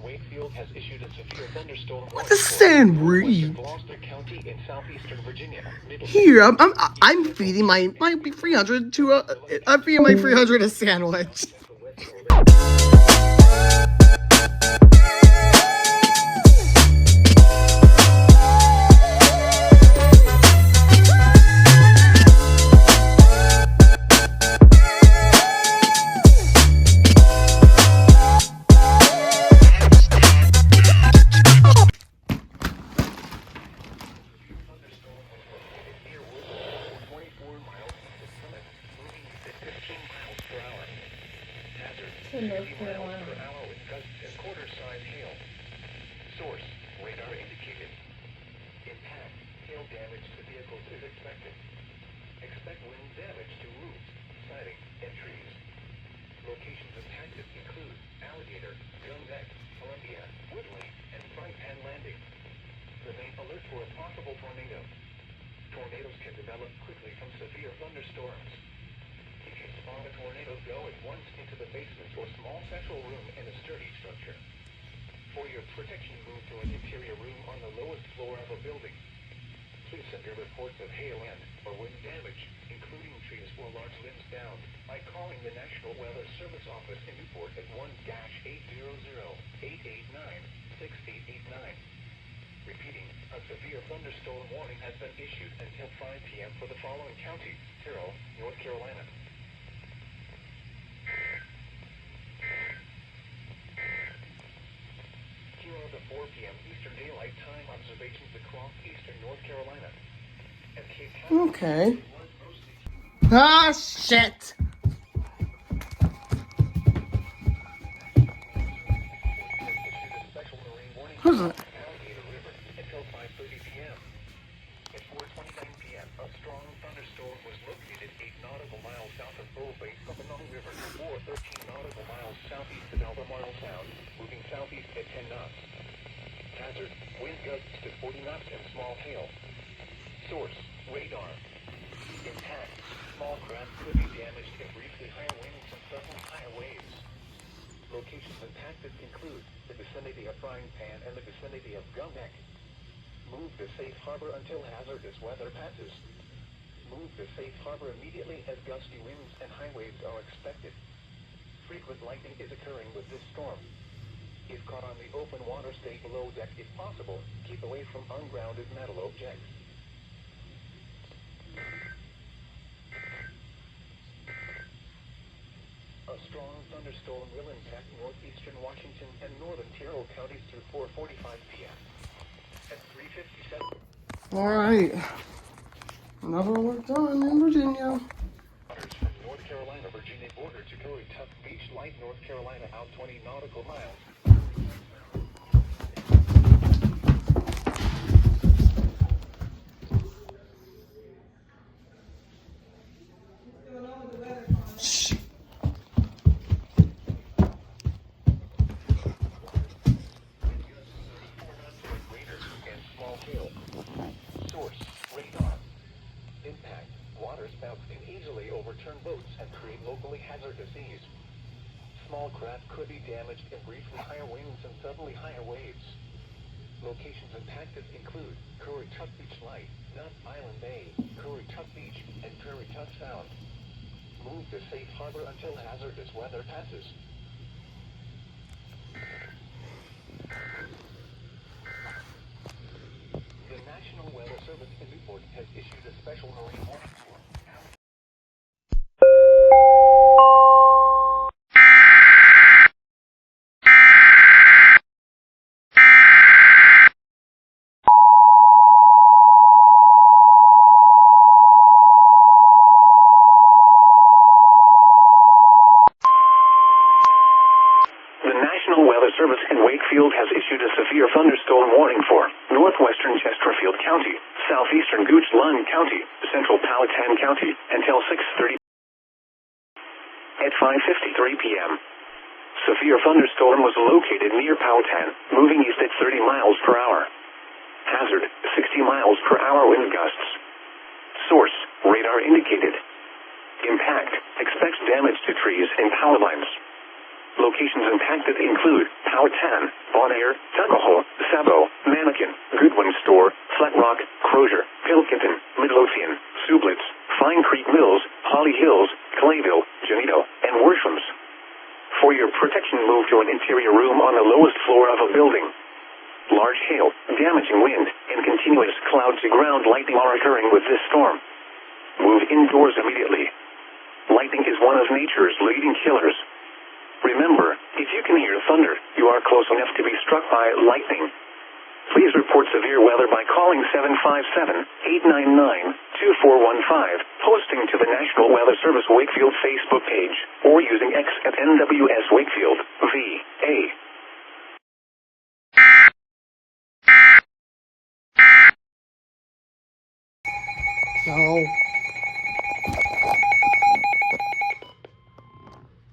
Wakefield has issued a severe thunderstorm What the San Reed? Gloucester County in southeastern Virginia. Here, I'm feeding my 300 to I'm feeding my 300 a sandwich. North Carolina. Quarter-size hail. Source, radar indicated. Impact, hail damage to vehicles is expected. Expect wind damage to roofs, siding, and trees. Locations impacted include Alligator, Gun Neck, Columbia, Woodley, and Fry Pan Landing. Remain alert for a possible tornado. Tornadoes can develop quickly from severe thunderstorms. You can spot a tornado go at once into the basement or small central room in a sturdy structure. For your protection, move to an interior room on the lowest floor of a building. Please send your reports of hail and or wind damage, including trees or large limbs down, by calling the National Weather Service office in Newport at 1-800-889-6889. Repeating, a severe thunderstorm warning has been issued until 5 p.m. for the following counties: Terrell, North Carolina. Here are the 4 p.m. Eastern Daylight Time observations across eastern North Carolina. Okay. Ah, shit! Who's it? Alligator River until 5:30 p.m. At 4:29 p.m., a strong thunderstorm was located 8 nautical miles south of Bull Bay, Coconut River, or 13 nautical miles southeast of Albemarle Sound, moving southeast at 10 knots. Hazard, wind gusts to 40 knots and small hail. Source, radar. Impact, small craft could be damaged in briefly higher winds and suddenly higher waves. Locations impacted include the vicinity of Frying Pan and the vicinity of Gun Neck. Move to safe harbor until hazardous weather passes. Move to safe harbor immediately as gusty winds and high waves are expected. Frequent lightning is occurring with this storm. If caught on the open water, stay below deck if possible. Keep away from ungrounded metal objects. A strong thunderstorm will impact northeastern Washington and northern Terrell counties through 4:45 p.m. At 3:57. All right. Another alert done in Virginia. From North Carolina, Virginia border to Tuck Beach, Light, North Carolina, out 20 nautical miles. Shh. Source, radar. Impact, waterspouts can easily overturn boats and create locally hazardous seas. Small craft could be damaged in briefly higher winds and suddenly higher waves. Locations impacted include Tuck Beach Light, Nut Island Bay, Tuck Beach, and Tuck Sound. Move to safe harbor until hazardous weather passes. The National Weather Service in Newport has issued a special marine warning for The National Weather Service in Wakefield has issued a severe thunderstorm warning for northwestern Chesterfield County, southeastern Gooch Lund County, central Powhatan County, until 6:30. At 5:53 p.m., severe thunderstorm was located near Powhatan, moving east at 30 miles per hour. Hazard, 60 miles per hour wind gusts. Source, radar indicated. Impact, expects damage to trees and power lines. Locations impacted include Powhatan, Bon Air, Tuckahoe, Sabo, Mannequin, Goodwin Store, Flat Rock, Crozier, Pilkington, Midlothian, Sublitz, Fine Creek Mills, Holly Hills, Clayville, Janito, and Worshams. For your protection, move to an interior room on the lowest floor of a building. Large hail, damaging wind, and continuous cloud-to-ground lightning are occurring with this storm. Move indoors immediately. Lightning is one of nature's leading killers. Remember, if you can hear thunder, you are close enough to be struck by lightning. Please report severe weather by calling 757-899-2415, posting to the National Weather Service Wakefield Facebook page, or using X at NWS Wakefield, VA. So,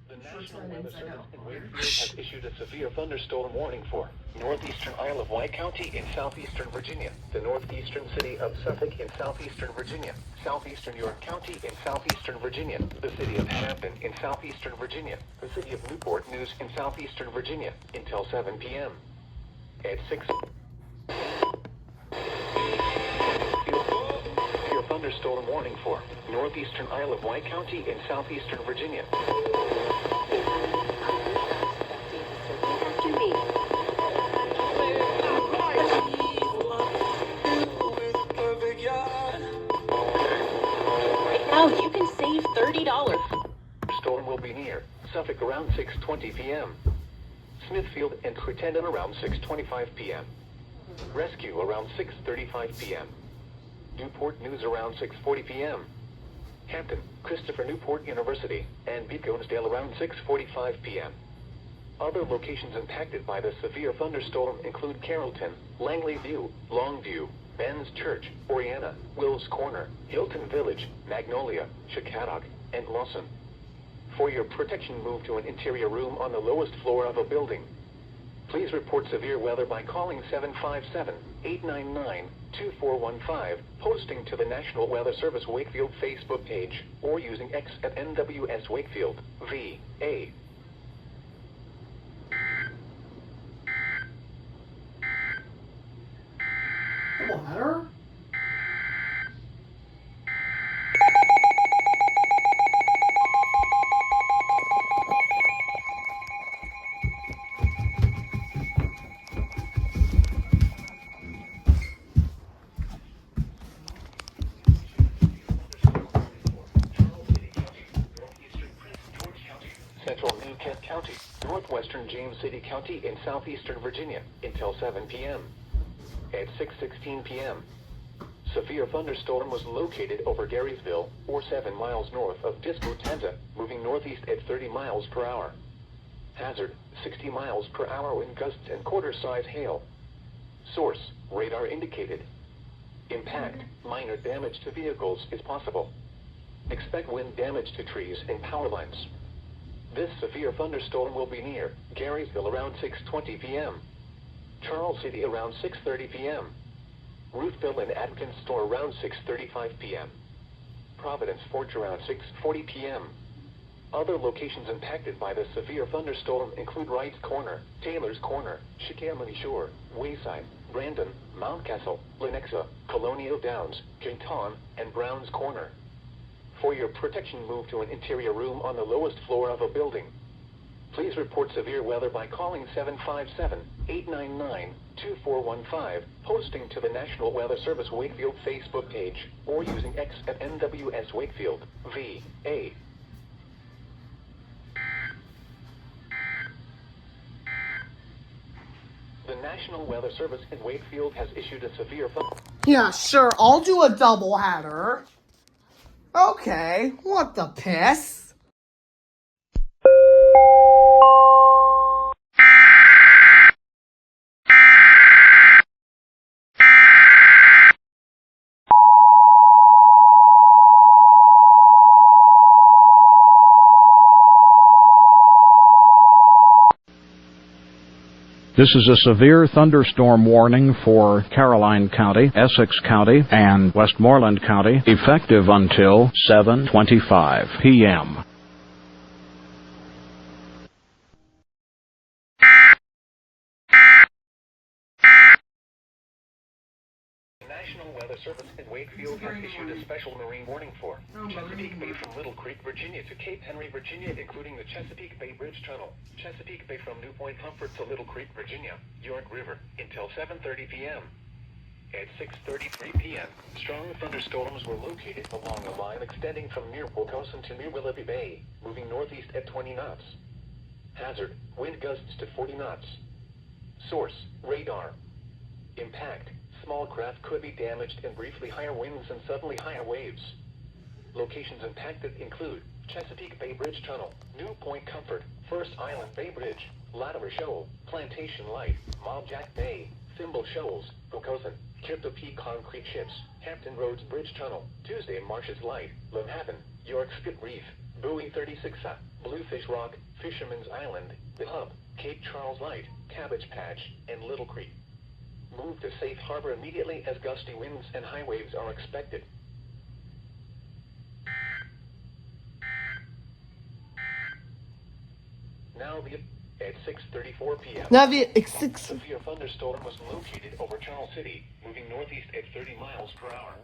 The National Weather Service in Wakefield has issued a severe thunderstorm warning for northeastern Isle of Wight County in southeastern Virginia, the northeastern city of Suffolk in southeastern Virginia, southeastern York County in southeastern Virginia, the city of Hampton in southeastern Virginia, the city of Newport News in southeastern Virginia, until 7 p.m. At 6 severe thunderstorm warning for northeastern Isle of Wight County in southeastern Virginia. Now you can save $30. Storm will be near Suffolk around 6:20 p.m. Smithfield and Crittenden around 6:25 p.m. Rescue around 6:35 p.m. Newport News around 6:40 p.m. Hampton, Christopher Newport University, and Beaconsdale around 6:45 p.m. Other locations impacted by the severe thunderstorm include Carrollton, Langley View, Longview, Ben's Church, Oriana, Wills Corner, Hilton Village, Magnolia, Chicago, and Lawson. For your protection, move to an interior room on the lowest floor of a building. Please report severe weather by calling 757-899-2415, posting to the National Weather Service Wakefield Facebook page, or using X at NWS Wakefield, VA. Doubleheader? Central New Kent County, northwestern James City County in southeastern Virginia, until 7 p.m. At 6:16 p.m., severe thunderstorm was located over Garysville, or 7 miles north of Discotanza, moving northeast at 30 miles per hour. Hazard, 60 miles per hour wind gusts and quarter-size hail. Source, radar indicated. Impact, minor damage to vehicles is possible. Expect wind damage to trees and power lines. This severe thunderstorm will be near Garysville around 6:20 p.m. Charles City around 6:30 p.m. Ruthville and Atkins Store around 6:35 p.m. Providence Forge around 6:40 p.m. Other locations impacted by the severe thunderstorm include Wright's Corner, Taylor's Corner, Chickahominy Shore, Wayside, Brandon, Mountcastle, Lenexa, Colonial Downs, Kenton, and Brown's Corner. For your protection, move to an interior room on the lowest floor of a building. Please report severe weather by calling 757-899-2415, posting to the National Weather Service Wakefield Facebook page, or using X at NWS Wakefield, VA. The National Weather Service in Wakefield has issued a severe Yeah, sure, I'll do a doubleheader. Okay, what the piss? This is a severe thunderstorm warning for Caroline County, Essex County, and Westmoreland County, effective until 7:25 p.m. Weather Service in Wakefield has issued a special marine warning for Chesapeake Bay from Little Creek, Virginia to Cape Henry, Virginia, including the Chesapeake Bay Bridge Tunnel. Chesapeake Bay from New Point Comfort to Little Creek, Virginia, York River, until 7:30 p.m. At 6:33 p.m., strong thunderstorms were located along a line extending from near Wilcoxon to near Willoughby Bay, moving northeast at 20 knots. Hazard, wind gusts to 40 knots. Source, radar. Impact, small craft could be damaged and briefly higher winds and suddenly higher waves. Locations impacted include Chesapeake Bay Bridge Tunnel, New Point Comfort, First Island Bay Bridge, Latimer Shoal, Plantation Light, Mobjack Bay, Thimble Shoals, Wilcoxon, Chippewa Concrete Ships, Hampton Roads Bridge Tunnel, Tuesday Marshes Light, Manhattan, York Skip Reef, Bowie 36A, Bluefish Rock, Fisherman's Island, The Hub, Cape Charles Light, Cabbage Patch, and Little Creek. Move to safe harbor immediately as gusty winds and high waves are expected. Now at 6:34 p.m. Now the six. Severe thunderstorm was located over Charles City, moving northeast at 30 miles per hour.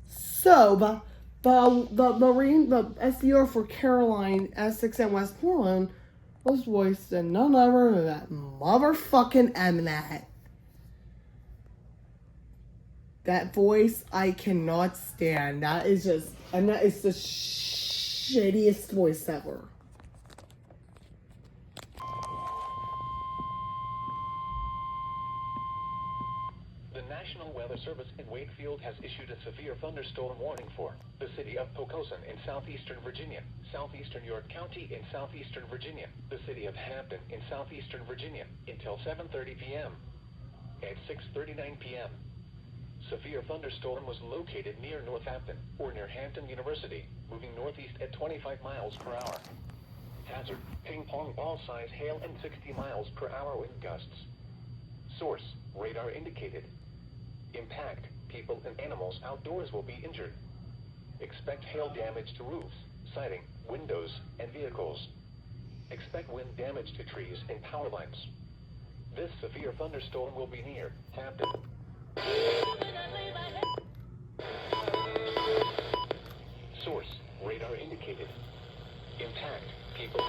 So the SDR for Caroline, Essex, and Westmoreland was voiced in none other than that motherfucking Mnet. That voice I cannot stand. That is just, and that is the shittiest voice ever. The National Weather Service in Wakefield has issued a severe thunderstorm warning for the city of Poquoson in southeastern Virginia, southeastern York County in southeastern Virginia, the city of Hampton in southeastern Virginia, until 7:30 p.m. At 6:39 p.m., severe thunderstorm was located near Northampton or near Hampton University, moving northeast at 25 miles per hour. Hazard, ping pong ball size hail and 60 miles per hour wind gusts. Source, radar indicated. Impact, people and animals outdoors will be injured. Expect hail damage to roofs, siding, windows, and vehicles. Expect wind damage to trees and power lines. This severe thunderstorm will be near Hampton. Source, radar indicated. Impact, people.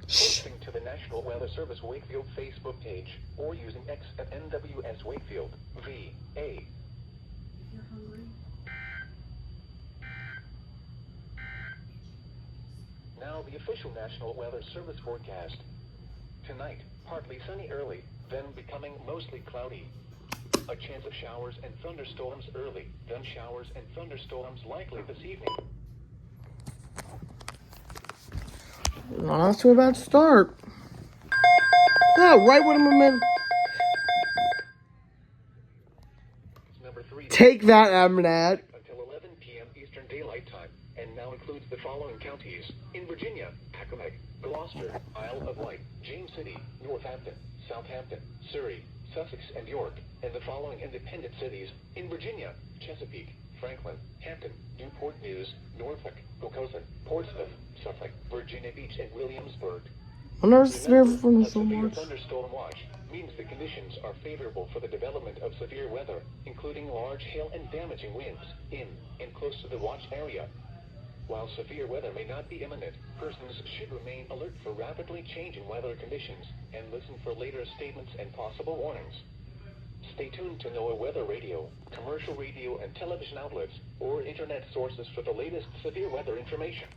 Posting to the National Weather Service Wakefield Facebook page or using X at NWS Wakefield, VA. You're hungry? Now the official National Weather Service forecast. Tonight, partly sunny early, then becoming mostly cloudy. A chance of showers and thunderstorms early, then showers and thunderstorms likely this evening. Well, that's we're about to start. Oh, right when I'm in. Number 3. Take that, Mnet. Until 11 p.m. Eastern Daylight Time, and now includes the following counties in Virginia: Accomack, Gloucester, Isle of Wight, James City, Northampton, Southampton, Surrey, Sussex, and York, and the following independent cities in Virginia: Chesapeake, Franklin, Hampton, Newport News, Norfolk, Wilcoxon, Portsmouth, Suffolk, Virginia Beach, and Williamsburg. Whenever severe Remember, a severe thunderstorms. thunderstorm watch means the conditions are favorable for the development of severe weather, including large hail and damaging winds in and close to the watch area. While severe weather may not be imminent, persons should remain alert for rapidly changing weather conditions and listen for later statements and possible warnings. Stay tuned to NOAA Weather Radio, commercial radio and television outlets, or internet sources for the latest severe weather information.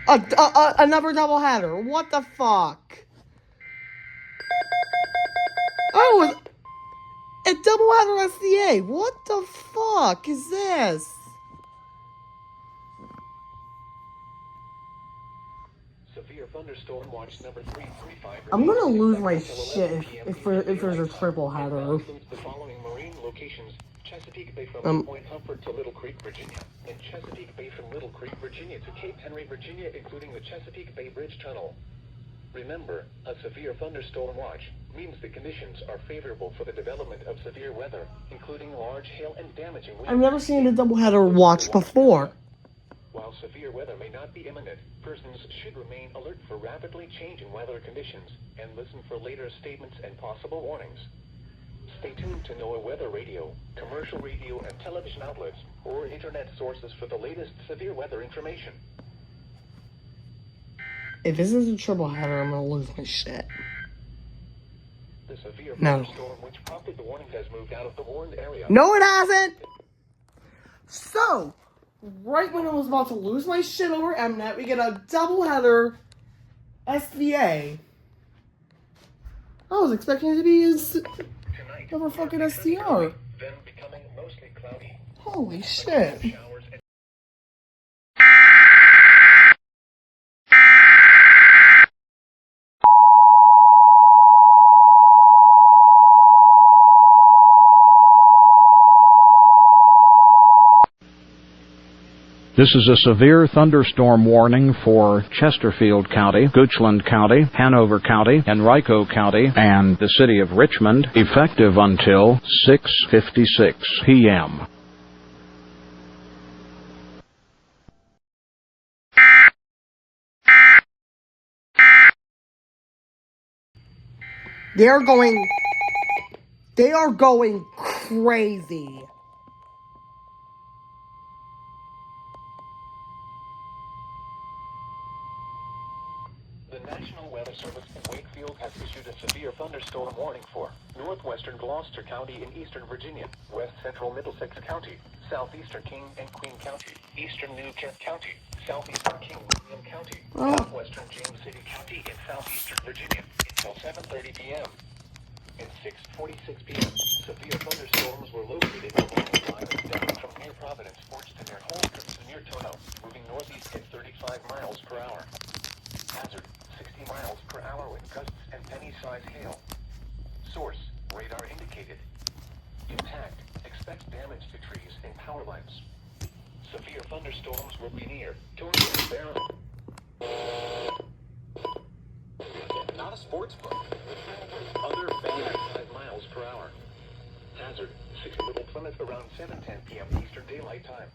Another doubleheader. What the fuck? Oh, a doubleheader SDA. What the fuck is this? Severe thunderstorm watch number 335. I'm gonna lose my shit if there's a triple header. Includes the following marine locations: Chesapeake Bay from Point Comfort to Little Creek, Virginia, and Chesapeake Bay from Little Creek, Virginia to Cape Henry, Virginia, including the Chesapeake Bay Bridge Tunnel. Remember, a severe thunderstorm watch means the conditions are favorable for the development of severe weather, including large hail and damaging winds. I've never seen a doubleheader watch before. While severe weather may not be imminent, persons should remain alert for rapidly changing weather conditions and listen for later statements and possible warnings. Stay tuned to NOAA Weather Radio, commercial radio and television outlets, or internet sources for the latest severe weather information. If this is a triple header, I'm gonna lose my shit. The severe No. thunderstorm which prompted the warning has moved out of the warned area. No, it hasn't! So, right when I was about to lose my shit over Mnet, we get a doubleheader SVA. I was expecting it to be Tonight, over fucking SDR. then becoming mostly cloudy. Holy shit. Showers and This is a severe thunderstorm warning for Chesterfield County, Goochland County, Hanover County, Henrico County, and the city of Richmond, effective until 6:56 p.m. They are going crazy. The National Weather Service in Wakefield has issued a severe thunderstorm warning for northwestern Gloucester County in eastern Virginia, west central Middlesex County, southeastern King and Queen County, eastern New Kent County, southeastern King William County, southwestern James City County in southeastern Virginia until 7:30 p.m. At 6:46 p.m., severe thunderstorms were located along the line of down from near Providence Forge to near Holcomb to near Tono, moving northeast at 35 miles per hour. Hazard, 60 miles per hour with gusts and penny-sized hail. Source, radar indicated. Impact, expect damage to trees and power lines. Severe thunderstorms will be near Tono and Barron. Not a sports book. Other bad 5 miles per hour. Hazard, 60 Little Plymouth around 7:10 p.m. Eastern Daylight Time.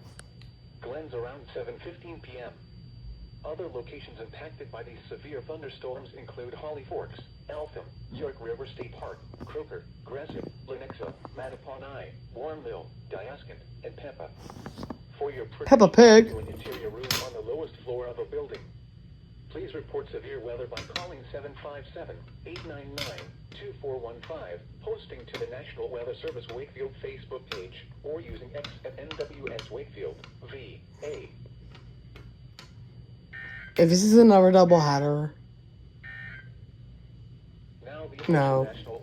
Glens around 7:15 p.m. Other locations impacted by these severe thunderstorms include Holly Forks, Eltham, York River State Park, Croker, Gresham, Lenexa, Mattapan, Warrenville, Diascant, and Peppa. For your Peppa Pig. to an interior room on the lowest floor of a building. Please report severe weather by calling 757-899-2415, posting to the National Weather Service Wakefield Facebook page, or using X at NWS Wakefield, VA. If this is another doubleheader, Now the no. National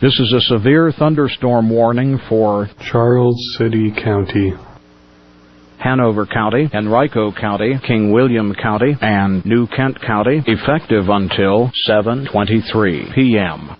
This is a severe thunderstorm warning for Charles City County, Hanover County, Henrico County, King William County, and New Kent County, effective until 7:23 p.m.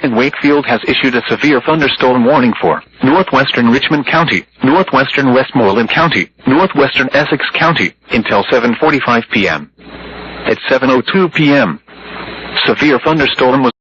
in Wakefield has issued a severe thunderstorm warning for northwestern Richmond County, northwestern Westmoreland County, northwestern Essex County until 7:45 p.m. At 7:02 p.m., severe thunderstorm was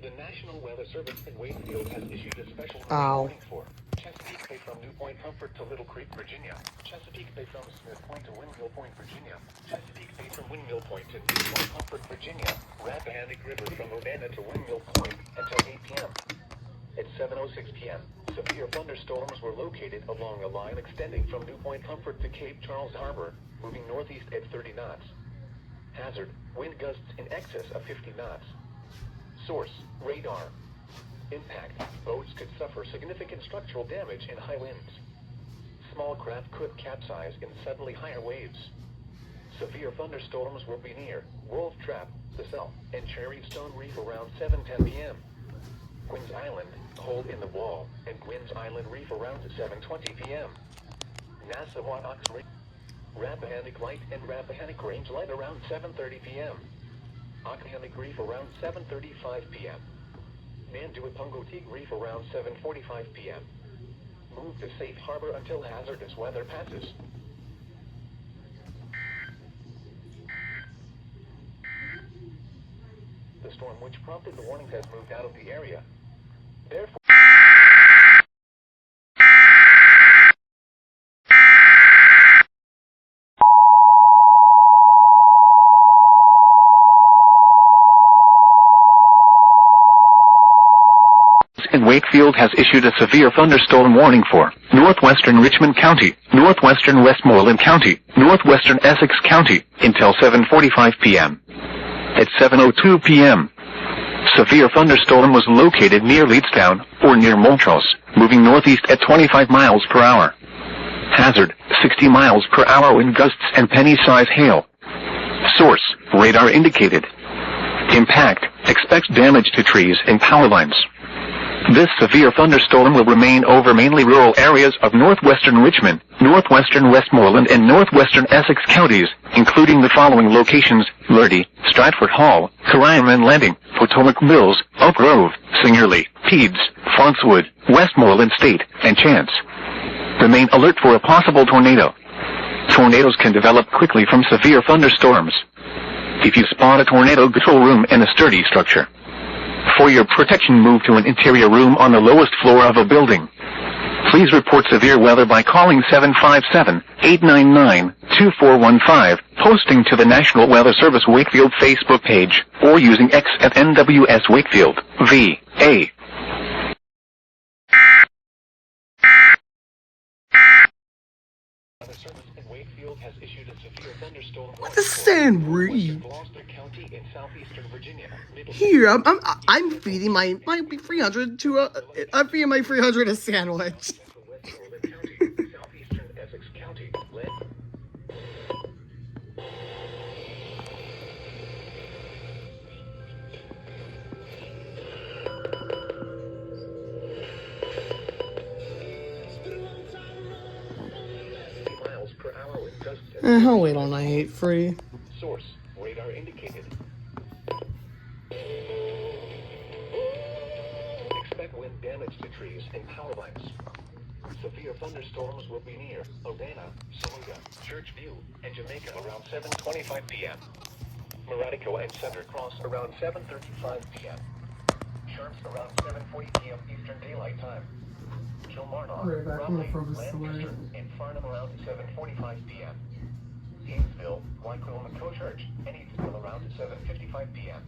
The National Weather Service in Wakefield has issued a special warning for Chesapeake Bay from New Point Comfort to Little Creek, Virginia. Chesapeake Bay from Smith Point to Windmill Point, Virginia. Chesapeake Bay from Windmill Point to New Point Comfort, Virginia. Rappahannock River from Urbana to Windmill Point until 8 p.m. At 7:06 p.m., severe thunderstorms were located along a line extending from New Point Comfort to Cape Charles Harbor, moving northeast at 30 knots. Hazard, wind gusts in excess of 50 knots. Source, radar. Impact, boats could suffer significant structural damage in high winds. Small craft could capsize in suddenly higher waves. Severe thunderstorms will be near Wolf Trap, the South, and Cherry Stone Reef around 7:10 p.m. Quinn's Island, Hole in the Wall, and Quinn's Island Reef around 7:20 p.m. Nassau Ox Reef, Rappahannock Light and Rappahannock Range Light around 7:30 p.m. Occohannock Reef around 7:35 p.m. Manduapungoteague Reef around 7:45 p.m. Move to safe harbor until hazardous weather passes. The storm which prompted the warnings has moved out of the area. Therefore, in Wakefield has issued a severe thunderstorm warning for northwestern Richmond County, northwestern Westmoreland County, northwestern Essex County, until 7:45 p.m. At 7:02 p.m., severe thunderstorm was located near Leedstown, or near Montrose, moving northeast at 25 miles per hour. Hazard, 60 miles per hour wind gusts and penny-size hail. Source, radar indicated. Impact, expects damage to trees and power lines. This severe thunderstorm will remain over mainly rural areas of northwestern Richmond, northwestern Westmoreland and northwestern Essex counties, including the following locations: Lurdy, Stratford Hall, Carriman Landing, Potomac Mills, Oak Grove, Singerley, Peeds, Fontswood, Westmoreland State, and Chance. Remain alert for a possible tornado. Tornadoes can develop quickly from severe thunderstorms. If you spot a tornado, control room in a sturdy structure. For your protection, move to an interior room on the lowest floor of a building. Please report severe weather by calling 757-899-2415, posting to the National Weather Service Wakefield Facebook page, or using X at NWS Wakefield, VA. Weather Service in Wakefield has issued a severe thunderstorm warning the sand reed. Gloucester County in southeastern Virginia. Here, I'm feeding my 300 to I'm feeding my 300 a sandwich. Southeastern Essex County. Miles per hour in gusts. I'll wait all night, free. Source, radar indicated. Expect wind damage to trees and power lines. Severe thunderstorms will be near Odana, Saluda, Churchview, and Jamaica around 7:25 p.m. Moratico and Center Cross around 7:35 p.m. Sharps around 7:40 p.m. Eastern Daylight Time. Kilmarnock, Right back Bromley, from the store. Lancaster, and Farnham around 7:45 p.m. Haynesville, Wycombe and Cochurch, and Eatsville around 7:55 p.m.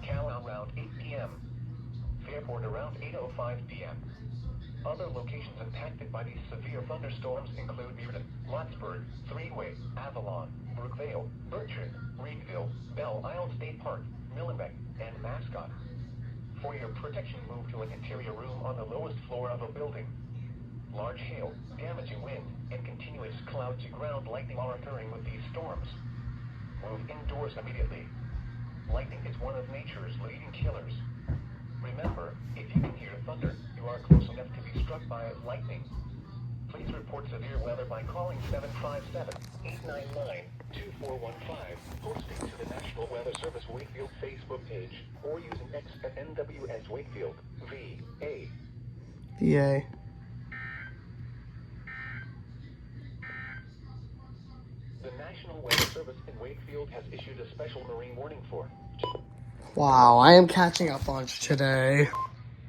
Calais around 8 p.m. Fairport around 8:05 p.m. Other locations impacted by these severe thunderstorms include Bearden, Lotsburg, Three-Way, Avalon, Brookvale, Berkshire, Reedville, Belle Isle State Park, Millenbeck, and Mascot. For your protection, move to an interior room on the lowest floor of a building. Large hail, damaging wind, and continuous cloud-to-ground lightning are occurring with these storms. Move indoors immediately. Lightning is one of nature's leading killers. Remember, if you can hear thunder, you are close enough to be struck by lightning. Please report severe weather by calling 757-899-2415, posting to the National Weather Service Wakefield Facebook page, or using X at NWS Wakefield, VA. Yay. The National Weather Service in Wakefield has issued a special marine warning for. Wow, I am catching up lunch today.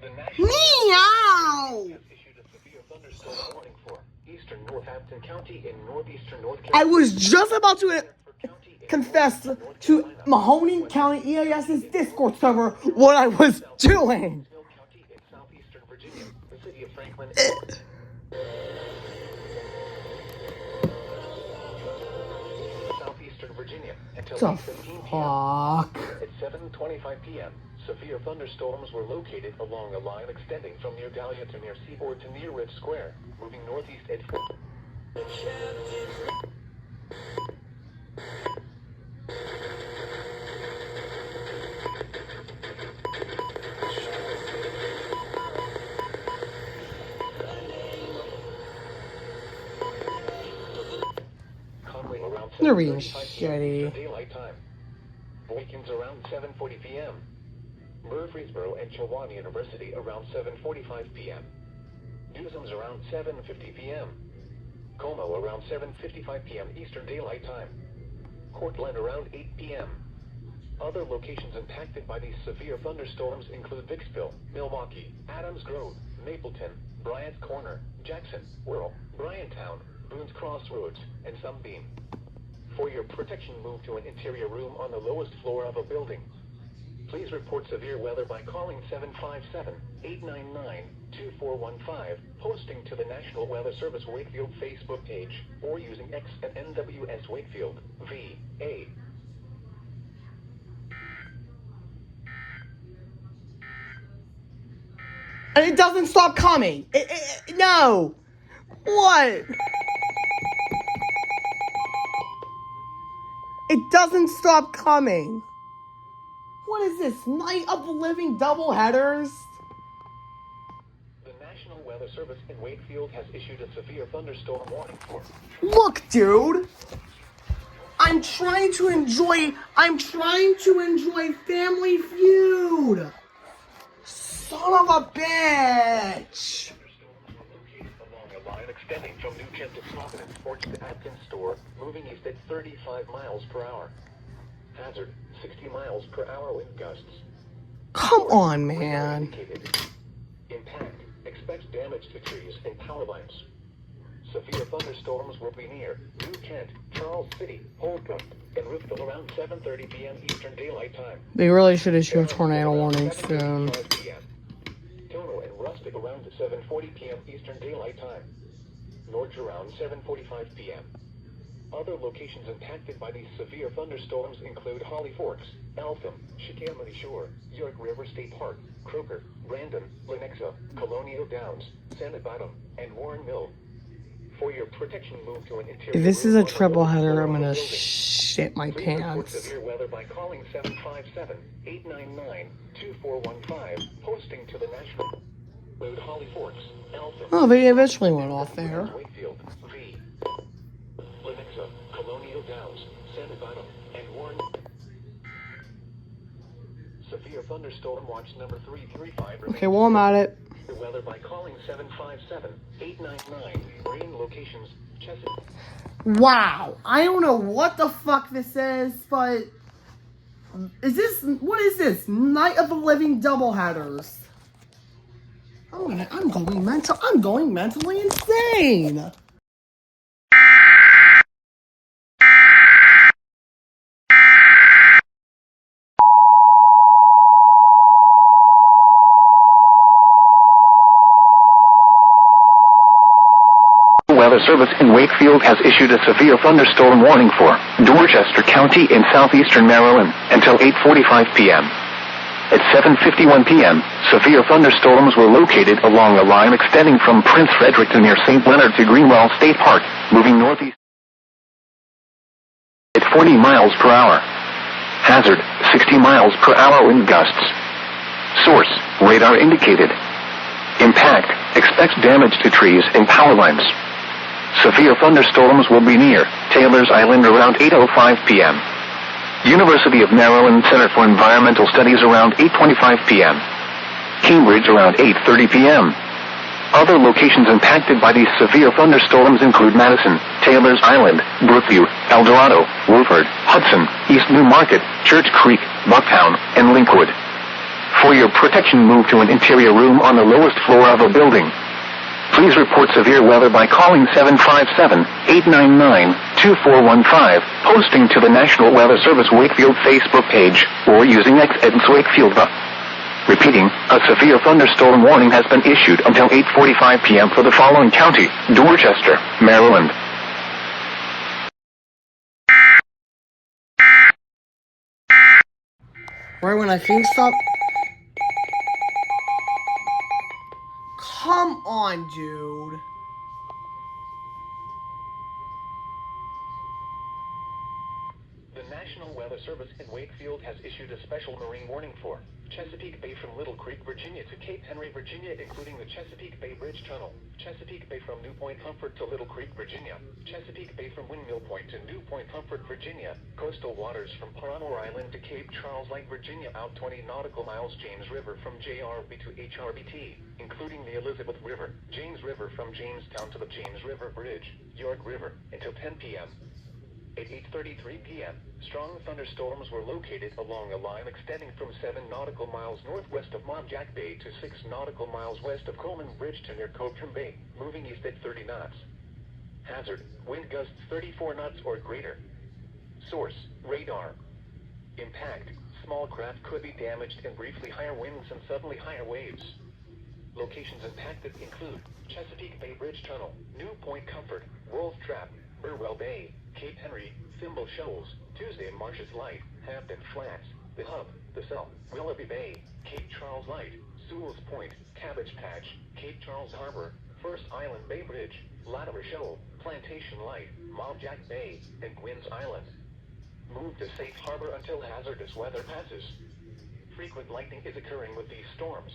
The National Meow! has issued a severe thunderstorm warning for eastern Northampton County in northeastern North I Carolina. was just about to County in confess northwestern North to Carolina. Mahoning County EAS's Discord server what I was doing. County in southeastern Southeastern Virginia until The 8:15 p.m. fuck? At 7:25 p.m., severe thunderstorms were located along a line extending from near Dahlia to near Seaboard to near Ridge Square, moving northeast at 4. Conway around They're being 7:35 p.m. shitty. Eastern Daylight Time. Boykins around 7:40 p.m. Murfreesboro and Chowan University around 7:45 p.m. Newsome's around 7:50 p.m. Como around 7:55 p.m. Eastern Daylight Time. Cortland around 8 p.m. Other locations impacted by these severe thunderstorms include Vicksville, Milwaukee, Adams Grove, Mapleton, Bryant's Corner, Jackson, Whirl, Bryantown, Boone's Crossroads, and Sunbeam. For your protection, move to an interior room on the lowest floor of a building. Please report severe weather by calling 757-899-2415, posting to the National Weather Service Wakefield Facebook page, or using X at NWS Wakefield, VA. And it doesn't stop coming. No. What? It doesn't stop coming. What is this? Night of the Living Doubleheaders? The National Weather Service in Wakefield has issued a severe thunderstorm warning for. Look, dude. I'm trying to enjoy Family Feud. Son of a bitch. Along a line extending from New Kent to Providence Forge to Atkins Store, moving east at 35 miles per hour. Hazard, 60 miles per hour wind gusts. Come on, man. Indicated. Impact, expects damage to trees and power lines. Severe thunderstorms will be near New Kent, Charles City, Holcomb, and Roofville around 7:30 p.m. Eastern Daylight Time. They really should issue a tornado warning soon. 7:55 p.m. Tono and Rustic around 7:40 p.m. Eastern Daylight Time. Norge around 7:45 p.m. Other locations impacted by these severe thunderstorms include Holly Forks, Eltham, Chickahominy Shore, York River State Park, Croker, Brandon, Lenexa, Colonial Downs, Santa Bottom, and Warren Mill. For your protection, move to an interior. If this is a triple header, I'm room on gonna the building. shit my Please report pants. severe weather by calling 757-899-2415, posting to the National. Include Holly Forks, Eltham. Oh, they eventually went off there. Wakefield, V. Lenexa, Colonial Downs, Santa Bottom, and Warren. Severe thunderstorm watch number 335. Okay, well, I'm at it. The weather by calling 757-899. Rain locations, Chesapeake. Wow. I don't know what the fuck this is, but what is this? Night of the Living Doubleheaders. I'm going mentally insane. Weather Service in Wakefield has issued a severe thunderstorm warning for Dorchester County in southeastern Maryland until 8:45 p.m. At 7:51 p.m., severe thunderstorms were located along a line extending from Prince Frederick to near St. Leonard to Greenwell State Park, moving northeast at 40 miles per hour. Hazard, 60 miles per hour wind gusts. Source, radar indicated. Impact, expects damage to trees and power lines. Severe thunderstorms will be near Taylor's Island around 8:05 p.m. University of Maryland Center for Environmental Studies around 8:25 p.m. Cambridge around 8:30 p.m. Other locations impacted by these severe thunderstorms include Madison, Taylor's Island, Brookview, El Dorado, Wolford, Hudson, East New Market, Church Creek, Bucktown, and Linkwood. For your protection, move to an interior room on the lowest floor of a building. Please report severe weather by calling 757-899-2415, posting to the National Weather Service Wakefield Facebook page, or using X at Wakefield. Repeating, a severe thunderstorm warning has been issued until 8:45 p.m. for the following county: Dorchester, Maryland. Right when I think stop. Come on, dude. The National Weather Service in Wakefield has issued a special marine warning for Chesapeake Bay from Little Creek, Virginia to Cape Henry, Virginia, including the Chesapeake Bay Bridge Tunnel, Chesapeake Bay from New Point Comfort to Little Creek, Virginia, Chesapeake Bay from Windmill Point to New Point Comfort, Virginia, coastal waters from Paranor Island to Cape Charles Lake, Virginia, out 20 nautical miles James River from JRB to HRBT, including the Elizabeth River, James River from Jamestown to the James River Bridge, York River, until 10 p.m. At 8:33 p.m., strong thunderstorms were located along a line extending from 7 nautical miles northwest of Mobjack Bay to 6 nautical miles west of Coleman Bridge to near Cobram Bay, moving east at 30 knots. Hazard, wind gusts 34 knots or greater. Source, radar. Impact, small craft could be damaged and briefly higher winds and suddenly higher waves. Locations impacted include Chesapeake Bay Bridge Tunnel, New Point Comfort, Wolf Trap, Burwell Bay, Cape Henry, Thimble Shoals, Tuesday Marshes Light, Hampton Flats, The Hub, The Cell, Willoughby Bay, Cape Charles Light, Sewell's Point, Cabbage Patch, Cape Charles Harbor, First Island Bay Bridge, Latimer Shoal, Plantation Light, Mobjack Bay, and Gwynns Island. Move to safe harbor until hazardous weather passes. Frequent lightning is occurring with these storms.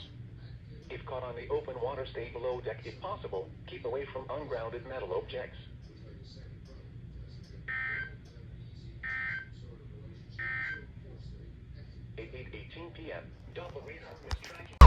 If caught on the open water, stay below deck if possible. Keep away from ungrounded metal objects. At 8:18 p.m., Doubleheaders was tracking.